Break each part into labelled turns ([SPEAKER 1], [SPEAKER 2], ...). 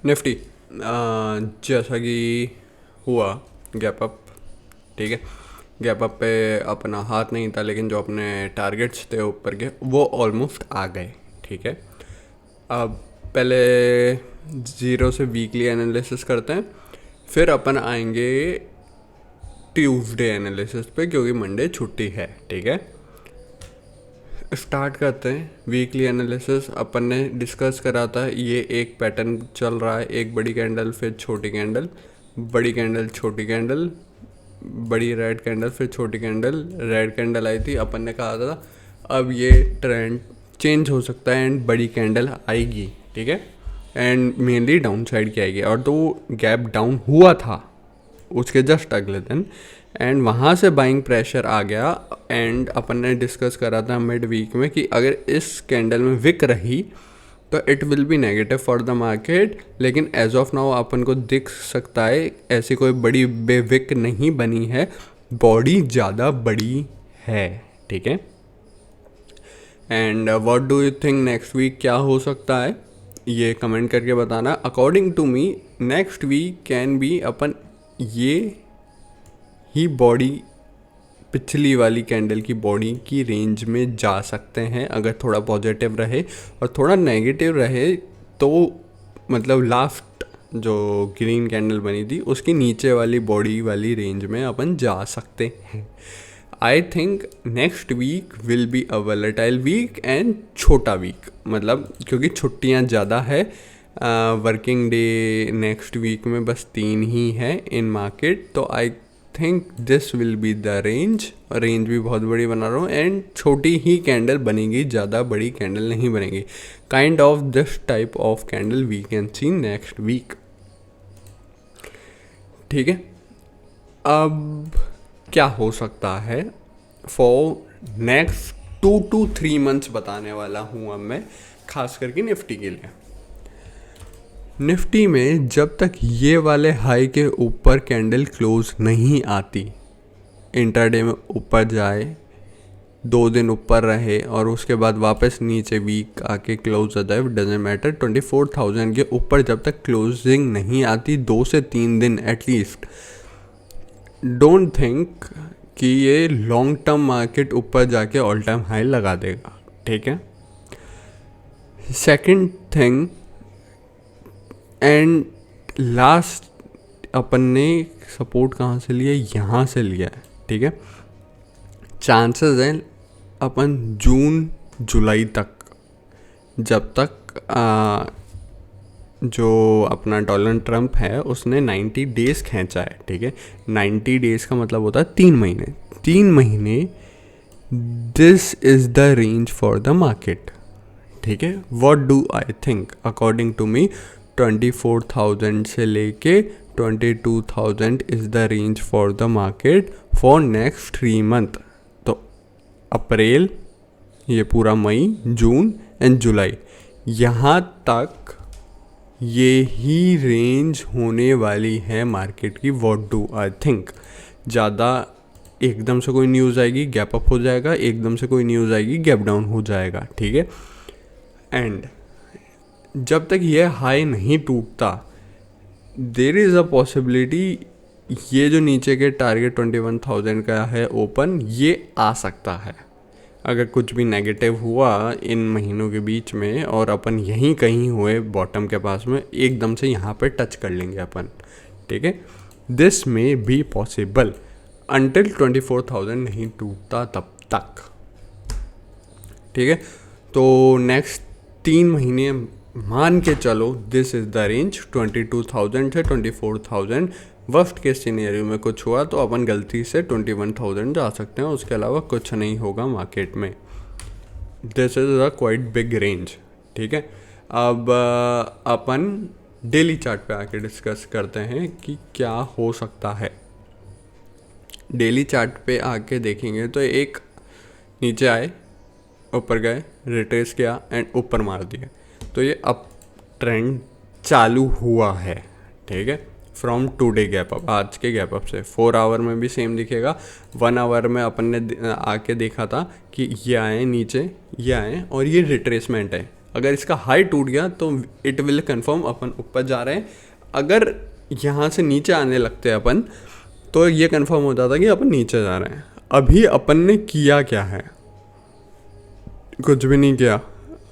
[SPEAKER 1] Nifty जैसा कि हुआ गैप अप, ठीक है। गैप अप पे अपना हाथ नहीं था, लेकिन जो अपने टारगेट्स थे ऊपर के वो ऑलमोस्ट आ गए, ठीक है। अब पहले ज़ीरो से वीकली एनालिसिस करते हैं, फिर अपन आएंगे ट्यूसडे एनालिसिस पे, क्योंकि मंडे छुट्टी है, ठीक है। स्टार्ट करते हैं वीकली एनालिसिस। अपन ने डिस्कस करा था ये एक पैटर्न चल रहा है, एक बड़ी कैंडल फिर छोटी कैंडल, बड़ी कैंडल छोटी कैंडल, बड़ी रेड कैंडल फिर छोटी कैंडल, रेड कैंडल आई थी। अपन ने कहा था अब ये ट्रेंड चेंज हो सकता है एंड बड़ी कैंडल आएगी, ठीक है। एंड मेनली डाउन साइड की आएगी, और तो गैप डाउन हुआ था उसके जस्ट अगले दिन, एंड वहाँ से बाइंग प्रेशर आ गया। एंड अपन ने डिस्कस करा था मिड वीक में कि अगर इस कैंडल में विक रही तो it will be negative for the market, लेकिन एज ऑफ नाउ अपन को दिख सकता है ऐसी कोई बड़ी बेविक नहीं बनी है, बॉडी ज़्यादा बड़ी है, ठीक है। And what do you think next week क्या हो सकता है, ये कमेंट करके बताना। According to me next week can be अपन ये ही बॉडी पिछली वाली कैंडल की बॉडी की रेंज में जा सकते हैं, अगर थोड़ा पॉजिटिव रहे। और थोड़ा नेगेटिव रहे तो मतलब लास्ट जो ग्रीन कैंडल बनी थी उसकी नीचे वाली बॉडी वाली रेंज में अपन जा सकते हैं। I think next week will be a volatile week and छोटा वीक, मतलब क्योंकि छुट्टियां ज़्यादा है। वर्किंग डे नेक्स्ट वीक में बस 3 ही है इन मार्केट, तो I think this will be the range भी बहुत बड़ी बना रहा हूँ, एंड छोटी ही कैंडल बनेगी, ज़्यादा बड़ी कैंडल नहीं बनेगी। Kind of this type of candle we can see next week, ठीक है। अब क्या हो सकता है फॉर नेक्स्ट 2 to 3 मंथ्स बताने वाला हूँ अब मैं, खास करके निफ्टी के लिए। निफ्टी में जब तक ये वाले हाई के ऊपर कैंडल क्लोज नहीं आती, इंटरडे में ऊपर जाए, 2 दिन ऊपर रहे और उसके बाद वापस नीचे वीक आके क्लोज आ जाए, डजेंट मैटर, 24,000 के ऊपर जब तक क्लोजिंग नहीं आती 2 से 3 दिन एटलीस्ट, डोंट थिंक कि ये लॉन्ग टर्म मार्केट ऊपर जाके ऑल टाइम हाई लगा देगा, ठीक है। सेकंड थिंग एंड लास्ट, अपन ने सपोर्ट कहाँ से लिया, यहाँ से लिया है, ठीक है। चांसेस हैं अपन जून जुलाई तक, जब तक जो अपना डोनाल्ड ट्रंप है उसने 90 डेज़ खींचा है, ठीक है। 90 डेज़ का मतलब होता है 3 महीने, 3 महीने this is the range for the market, ठीक है। What do I think according to me 24,000 से लेके 22,000 is the range for the market for next 3 month. तो अप्रैल, ये पूरा मई, जून एंड जुलाई, यहाँ तक ये ही रेंज होने वाली है मार्केट की। व्हाट डू आई थिंक, ज़्यादा एकदम से कोई न्यूज़ आएगी गैप अप हो जाएगा, एकदम से कोई न्यूज़ आएगी गैप डाउन हो जाएगा, ठीक है। एंड जब तक ये हाई नहीं टूटता देर इज़ अ पॉसिबिलिटी ये जो नीचे के टारगेट 21,000 का है ओपन, ये आ सकता है अगर कुछ भी नेगेटिव हुआ इन महीनों के बीच में, और अपन यहीं कहीं हुए बॉटम के पास में एकदम से यहाँ पे टच कर लेंगे अपन, ठीक है। दिस में बी पॉसिबल अंटिल 24,000 नहीं टूटता तब तक, ठीक है। तो नेक्स्ट 3 महीने मान के चलो दिस इज़ द रेंज 22,000 से 24,000। वर्स्ट केस सिनेरियो में कुछ हुआ तो अपन गलती से 21,000 जा सकते हैं, उसके अलावा कुछ नहीं होगा मार्केट में। This is a quite big range, ठीक है। अब अपन डेली चार्ट पे आके डिस्कस करते हैं कि क्या हो सकता है। डेली चार्ट पे आके देखेंगे तो एक नीचे आए, ऊपर गए, रिट्रेस किया एंड ऊपर मार दिया, तो ये अप ट्रेंड चालू हुआ है, ठीक है। फ्रॉम टुडे गैप अप, आज के गैप अप से 4 आवर में भी सेम दिखेगा। 1 आवर में अपन ने आके देखा था कि ये आए नीचे, ये आए और ये रिट्रेसमेंट है। अगर इसका हाई टूट गया तो इट विल कन्फर्म अपन ऊपर जा रहे हैं। अगर यहाँ से नीचे आने लगते हैं अपन तो ये कन्फर्म हो जाता कि अपन नीचे जा रहे हैं। अभी अपन ने किया क्या है, कुछ भी नहीं किया।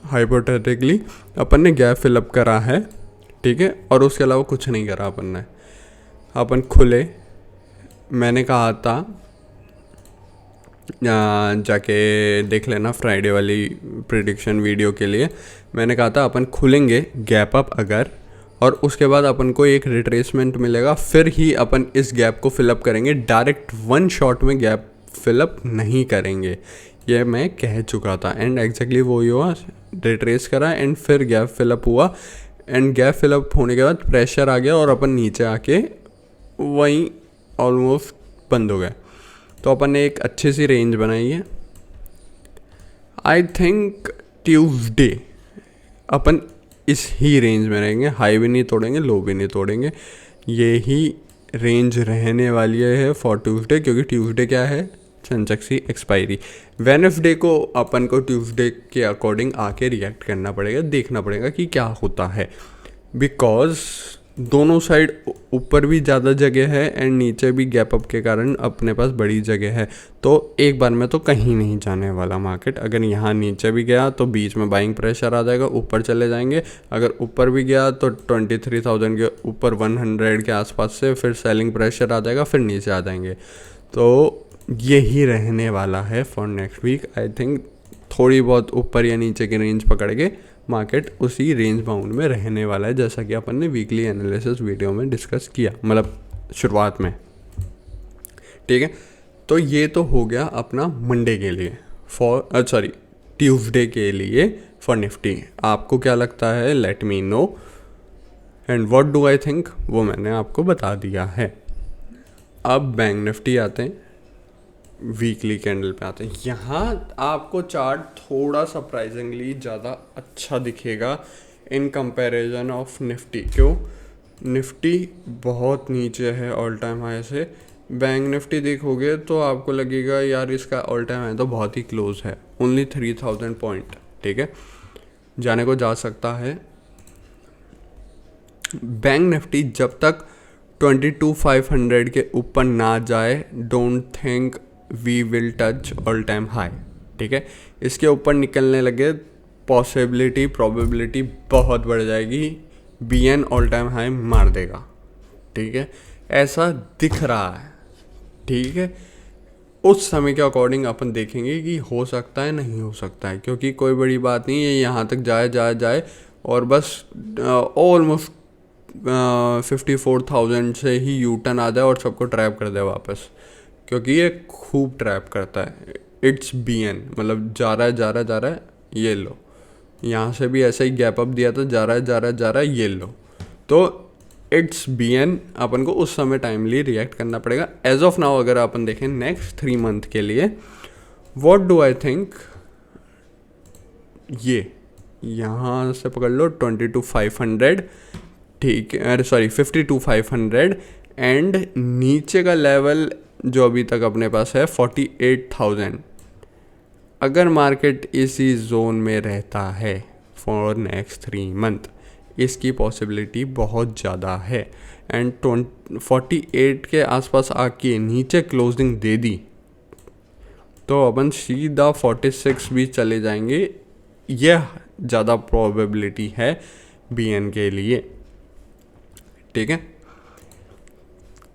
[SPEAKER 1] हाइपोथेटिकली अपन ने गैप फिलअप करा है, ठीक है, और उसके अलावा कुछ नहीं करा अपन ने। अपन खुले, मैंने कहा था जाके देख लेना फ्राइडे वाली प्रिडिक्शन वीडियो के लिए, मैंने कहा था अपन खुलेंगे गैप अप अगर, और उसके बाद अपन को एक रिट्रेसमेंट मिलेगा, फिर ही अपन इस गैप को फिलअप करेंगे। डायरेक्ट वन शॉट में गैप फिलअप नहीं करेंगे, ये मैं कह चुका था। एंड एग्जैक्टली वो ही हुआ, रिट्रेस करा एंड फिर गैप फिलअप हुआ। एंड गैप फिलअप होने के बाद प्रेशर आ गया और अपन नीचे आके वहीं ऑलमोस्ट बंद हो गए। तो अपन ने एक अच्छी सी रेंज बनाई है। आई थिंक ट्यूसडे अपन इस ही रेंज में रहेंगे, हाई भी नहीं तोड़ेंगे, लो भी नहीं तोड़ेंगे। ये ही रेंज रहने वाली है फॉर ट्यूसडे, क्योंकि ट्यूसडे क्या है, सेंसेक्स की एक्सपायरी। वेडनेसडे को अपन को ट्यूसडे के अकॉर्डिंग आके रिएक्ट करना पड़ेगा, देखना पड़ेगा कि क्या होता है, बिकॉज दोनों साइड ऊपर भी ज़्यादा जगह है एंड नीचे भी गैप अप के कारण अपने पास बड़ी जगह है। तो एक बार में तो कहीं नहीं जाने वाला मार्केट। अगर यहाँ नीचे भी गया तो बीच में बाइंग प्रेशर आ जाएगा, ऊपर चले जाएंगे। अगर ऊपर भी गया तो 23,000 के ऊपर 100 के आसपास से फिर सेलिंग प्रेशर आ जाएगा, फिर नीचे आ जाएंगे। तो यही रहने वाला है for next week. I think थोड़ी बहुत ऊपर या नीचे की रेंज पकड़ के मार्केट उसी रेंज बाउंड में रहने वाला है, जैसा कि अपन ने वीकली एनालिसिस वीडियो में डिस्कस किया, मतलब शुरुआत में, ठीक है। तो ये तो हो गया अपना मंडे के लिए ट्यूसडे के लिए फॉर निफ्टी। आपको क्या लगता है, let me know, and what do I think, वो मैंने आपको बता दिया है। अब बैंक निफ्टी आते हैं, वीकली कैंडल पे आते हैं। यहाँ आपको चार्ट थोड़ा सरप्राइजिंगली ज़्यादा अच्छा दिखेगा इन कंपैरिजन ऑफ निफ्टी। क्यों? निफ्टी बहुत नीचे है ऑल टाइम हाई से। बैंक निफ्टी देखोगे तो आपको लगेगा यार इसका ऑल टाइम हाई तो बहुत ही क्लोज है, ओनली 3000 पॉइंट, ठीक है, जाने को जा सकता है। बैंक निफ्टी जब तक 22,500 के ऊपर ना जाए, don't think we will touch all time high, ठीक है। इसके ऊपर निकलने लगे प्रोबेबिलिटी बहुत बढ़ जाएगी, BN ऑल टाइम हाई मार देगा, ठीक है, ऐसा दिख रहा है, ठीक है। उस समय के अकॉर्डिंग अपन देखेंगे कि हो सकता है नहीं हो सकता है, क्योंकि कोई बड़ी बात नहीं है, यहाँ तक जाए और बस ऑलमोस्ट 54,000 से ही यू टर्न आ जाए और सबको ट्रैप कर दे वापस, क्योंकि ये खूब ट्रैप करता है। इट्स BN, मतलब जा रहा है, ये लो। यहाँ से भी ऐसा ही गैप अप दिया था, जा रहा है, ये लो। तो इट्स BN, अपन को उस समय टाइमली रिएक्ट करना पड़ेगा। एज ऑफ नाउ अगर अपन देखें नेक्स्ट 3 मंथ के लिए, व्हाट डू आई थिंक, ये यहाँ से पकड़ लो 22,500, ठीक है, 52,500, एंड नीचे का लेवल जो अभी तक अपने पास है 48,000। अगर मार्केट इसी जोन में रहता है फॉर नेक्स्ट 3 मंथ, इसकी पॉसिबिलिटी बहुत ज़्यादा है। एंड 48 के आसपास आके नीचे क्लोजिंग दे दी तो अपन सीधा 46 भी चले जाएंगे, यह ज़्यादा प्रोबेबिलिटी है BN के लिए, ठीक है।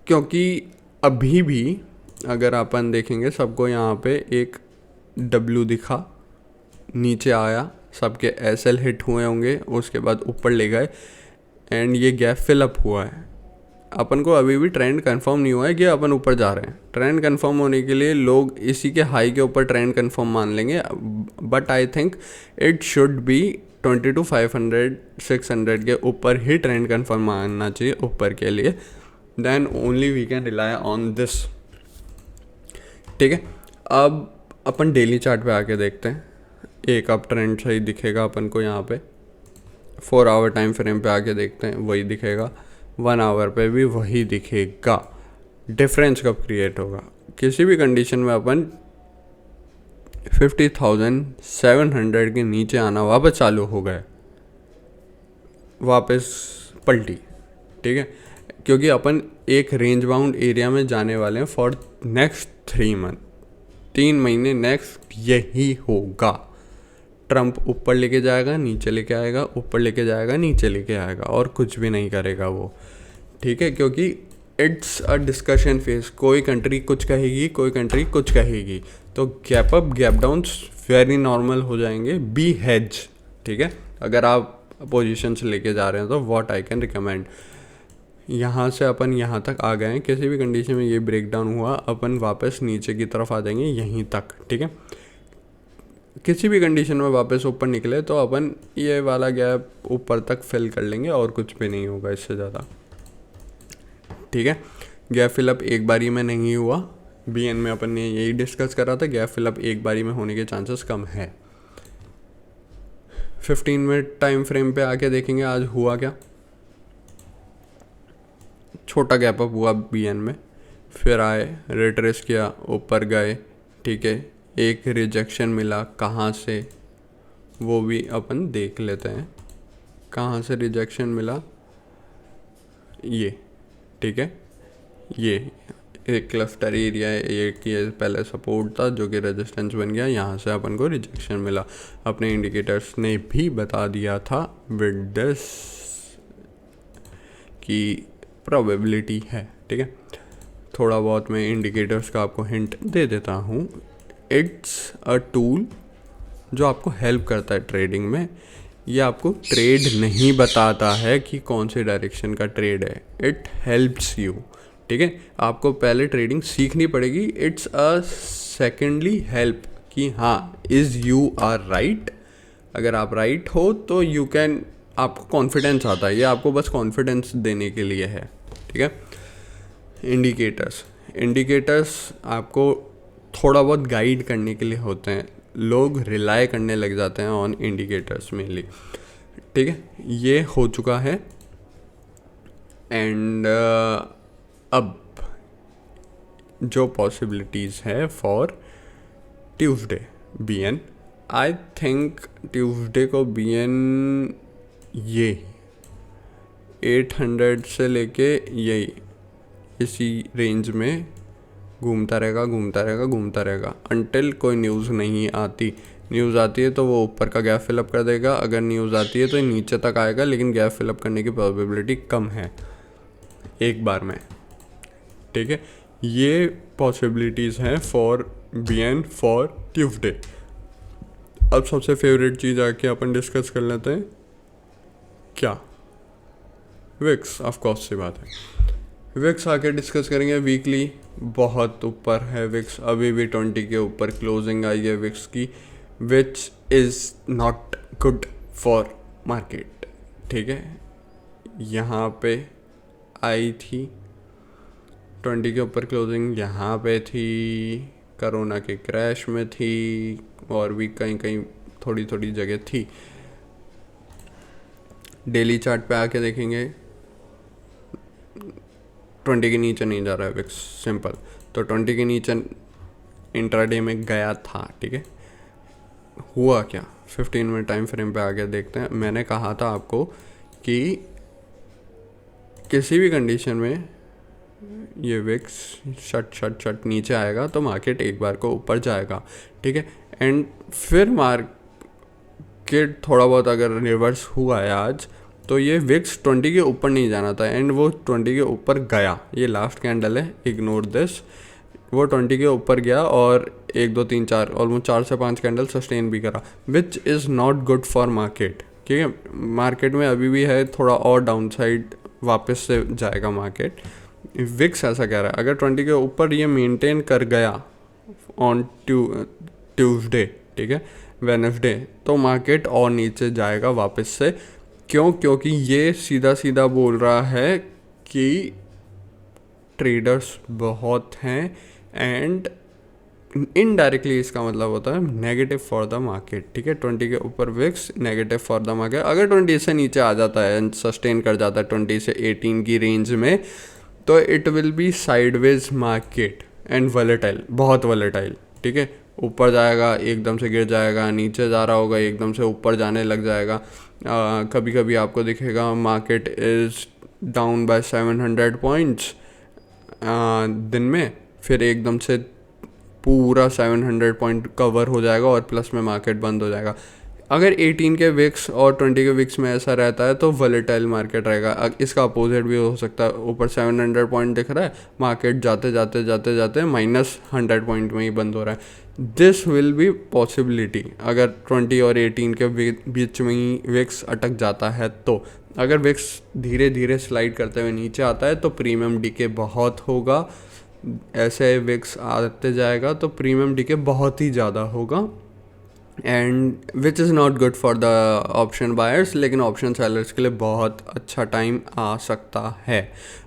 [SPEAKER 1] क्योंकि अभी भी अगर अपन देखेंगे, सबको यहाँ पे एक W दिखा, नीचे आया, सबके SL हिट हुए होंगे, उसके बाद ऊपर ले गए एंड ये गैप फिलअप हुआ है। अपन को अभी भी ट्रेंड कंफर्म नहीं हुआ है कि अपन ऊपर जा रहे हैं। ट्रेंड कंफर्म होने के लिए लोग इसी के हाई के ऊपर ट्रेंड कंफर्म मान लेंगे, but I think it should be 22,500 600 के ऊपर ही ट्रेंड कंफर्म मानना चाहिए ऊपर के लिए, then only we can rely on this, ठीक है। अब अपन डेली चार्ट पे आके देखते हैं, एक अप ट्रेंड सही दिखेगा अपन को यहाँ पे। 4 आवर टाइम फ्रेम पे आके देखते हैं, वही दिखेगा। 1 आवर पे भी वही दिखेगा। डिफरेंस कब क्रिएट होगा? किसी भी कंडीशन में अपन 50,700 के नीचे आना वापस चालू हो गए, वापस पलटी, ठीक है, क्योंकि अपन एक रेंज बाउंड एरिया में जाने वाले हैं फॉर नेक्स्ट 3 मंथ, 3 महीने नेक्स्ट यही होगा। ट्रम्प ऊपर लेके जाएगा, नीचे लेके आएगा, ऊपर लेके जाएगा, नीचे लेके आएगा, और कुछ भी नहीं करेगा वो, ठीक है, क्योंकि इट्स अ डिस्कशन फेज। कोई कंट्री कुछ कहेगी, कोई कंट्री कुछ कहेगी, तो gap up gap downs very normal हो जाएंगे। बी हेज, ठीक है, अगर आप पोजीशन से लेके जा रहे हैं तो व्हाट आई कैन रिकमेंड, यहाँ से अपन यहाँ तक आ गए हैं, किसी भी कंडीशन में ये ब्रेक डाउन हुआ अपन वापस नीचे की तरफ आ जाएंगे यहीं तक, ठीक है। किसी भी कंडीशन में वापस ऊपर निकले तो अपन ये वाला गैप ऊपर तक फिल कर लेंगे, और कुछ भी नहीं होगा इससे ज़्यादा, ठीक है। गैप फिलअप एक बारी में नहीं हुआ, बीएन में अपन ने यही डिस्कस करा था, गैप फिलअप एक बारी में होने के चांसेस कम है। 15 मिनट टाइम फ्रेम पे आके देखेंगे आज हुआ क्या। छोटा गैप अप हुआ बीएन में, फिर आए, रिट्रेस किया, ऊपर गए, ठीक है, एक रिजेक्शन मिला, कहाँ से वो भी अपन देख लेते हैं, कहाँ से रिजेक्शन मिला, ये, ठीक है, ये एक क्लस्टर एरिया है, ये पहले सपोर्ट था जो कि रेजिस्टेंस बन गया, यहाँ से अपन को रिजेक्शन मिला। अपने इंडिकेटर्स ने भी बता दिया था विद दिस की प्रोबेबिलिटी है, ठीक है। थोड़ा बहुत मैं इंडिकेटर्स का आपको हिंट दे देता हूँ। इट्स अ टूल जो आपको हेल्प करता है ट्रेडिंग में। ये आपको ट्रेड नहीं बताता है कि कौन से डायरेक्शन का ट्रेड है, इट हेल्प्स यू, ठीक है। आपको पहले ट्रेडिंग सीखनी पड़ेगी, इट्स अ सेकेंडली हेल्प कि हाँ इज़ यू आर राइट। अगर आप राइट हो तो यू कैन, आपको कॉन्फिडेंस आता है, ये आपको बस कॉन्फिडेंस देने के लिए है, ठीक है। इंडिकेटर्स आपको थोड़ा बहुत गाइड करने के लिए होते हैं, लोग रिलाय करने लग जाते हैं ऑन इंडिकेटर्स मेनली, ठीक है। ये हो चुका है। एंड अब जो पॉसिबिलिटीज़ है for Tuesday BN, I think Tuesday को बीएन ये 800 से लेके यही इसी रेंज में घूमता रहेगा अनटिल कोई न्यूज़ नहीं आती। न्यूज़ आती है तो वो ऊपर का गैप फिलअप कर देगा, अगर न्यूज़ आती है तो नीचे तक आएगा, लेकिन गैप फिलअप करने की प्रोबेबिलिटी कम है एक बार में, ठीक है। ये पॉसिबिलिटीज़ हैं फॉर बीएन फॉर ट्यूसडे। अब सबसे फेवरेट चीज़ आके अपन डिस्कस कर लेते हैं, क्या विक्स, ऑफ कोर्स सी बात है। विक्स आके डिस्कस करेंगे। वीकली बहुत ऊपर है विक्स, अभी भी 20 के ऊपर क्लोजिंग आई है विक्स की, which is not good for market, ठीक है। यहाँ पे आई थी 20 के ऊपर क्लोजिंग, यहाँ पे थी, कोरोना के क्रैश में थी, और भी कहीं कहीं थोड़ी थोड़ी जगह थी। डेली चार्ट पे आके देखेंगे 20 के नीचे नहीं जा रहा है विक्स, सिंपल। तो 20 के नीचे इंट्राडे में गया था, ठीक है। हुआ क्या, 15 मिनट टाइम फ्रेम पे आके देखते हैं। मैंने कहा था आपको कि किसी भी कंडीशन में ये विक्स शट नीचे आएगा तो मार्केट एक बार को ऊपर जाएगा, ठीक है। एंड फिर मार्केट थोड़ा बहुत अगर रिवर्स हुआ है आज, तो ये विक्स 20 के ऊपर नहीं जाना था, एंड वो 20 के ऊपर गया। ये लास्ट कैंडल है, इग्नोर दिस। वो 20 के ऊपर गया और 1 2 3 4 ऑलमोस्ट 4 से 5 कैंडल सस्टेन भी करा, which is not good for market, ठीक है। मार्केट में अभी भी है थोड़ा और डाउन साइड, वापस से जाएगा मार्केट। विक्स ऐसा कह रहा है, अगर 20 के ऊपर ये मेंटेन कर गया ऑन ट्यूसडे, ठीक है, वेडनेसडे, तो मार्केट और नीचे जाएगा वापस से। क्यों? क्योंकि ये सीधा सीधा बोल रहा है कि ट्रेडर्स बहुत हैं, एंड इनडायरेक्टली इसका मतलब होता है नेगेटिव फॉर द मार्केट, ठीक है। 20 के ऊपर VIX negative for the market. अगर 20 से नीचे आ जाता है एंड सस्टेन कर जाता है 20 से 18 की रेंज में, तो it will be sideways market and volatile, बहुत वॉलेटाइल, ठीक है। ऊपर जाएगा एकदम से गिर जाएगा, नीचे जा रहा होगा एकदम से ऊपर जाने लग जाएगा। कभी कभी आपको दिखेगा market is down by 700 points दिन में, फिर एकदम से पूरा 700 पॉइंट कवर हो जाएगा और प्लस में मार्केट बंद हो जाएगा। अगर 18 के विक्स और 20 के विक्स में ऐसा रहता है तो वॉलेटाइल मार्केट रहेगा। इसका अपोजिट भी हो सकता है, ऊपर 700 पॉइंट दिख रहा है, मार्केट जाते जाते जाते जाते -100 पॉइंट में ही बंद हो रहा है। दिस विल बी पॉसिबिलिटी अगर 20 और 18 के बीच में ही विक्स अटक जाता है। तो अगर विक्स धीरे धीरे स्लाइड करते हुए नीचे आता है तो प्रीमियम डीके बहुत होगा, ऐसे विक्स आते जाएगा तो प्रीमियम डीके बहुत ही ज़्यादा होगा, and which is not good for the option buyers. लेकिन ऑप्शन सेलर्स के लिए बहुत अच्छा टाइम आ सकता है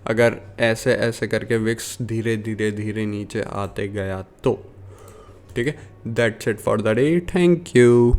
[SPEAKER 1] अगर ऐसे ऐसे करके विक्स धीरे धीरे धीरे नीचे आते गया तो। ठीक है, that's it for the day, thank you.